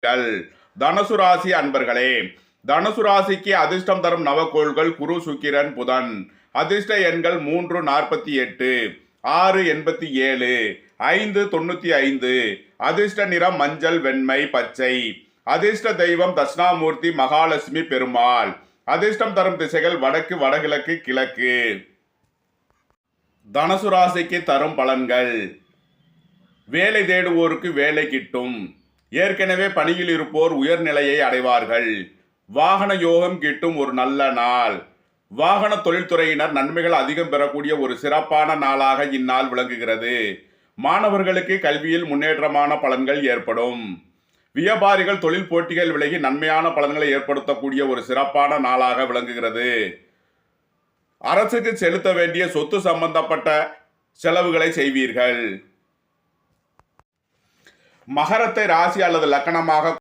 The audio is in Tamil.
தனுசு ராசி அன்பர்களே, தனுசு ராசிக்கு அதிர்ஷ்டம் தரும் நவக்கோள்கள் குரு, சுக்கிரன், புதன். அதிர்ஷ்ட எண்கள் 3, 48, 6, 87, 5, 95. அதிர்ஷ்ட நிறம் மஞ்சள், வெண்மை, பச்சை. அதிர்ஷ்ட தெய்வம் தட்சிணாமூர்த்தி மகாலட்சுமி பெருமாள். அதிர்ஷ்டம் தரும் திசைகள் வடக்கு, வடகிழக்கு, கிழக்கு. தனுசு ராசிக்கு தரும் பலன்கள். வேலை தேடுவோருக்கு வேலை கிட்டும். ஏற்கனவே பணியில் இருப்போர் உயர்நிலையை அடைவார்கள். வாகன யோகம் கிட்டும் ஒரு நல்ல நாள். வாகன தொழில்துறையினர் நன்மைகள் அதிகம் பெறக்கூடிய ஒரு சிறப்பான நாளாக இந்நாள் விளங்குகிறது. மாணவர்களுக்கு கல்வியில் முன்னேற்றமான பலன்கள் ஏற்படும். வியாபாரிகள் தொழில் போட்டிகள் விலகி நன்மையான பலன்களை ஏற்படுத்தக்கூடிய ஒரு சிறப்பான நாளாக விளங்குகிறது. அரசுக்கு செலுத்த வேண்டிய சொத்து சம்பந்தப்பட்ட செலவுகளை செய்வீர்கள். மகரத்தை ராசி அல்லது லக்கணமாக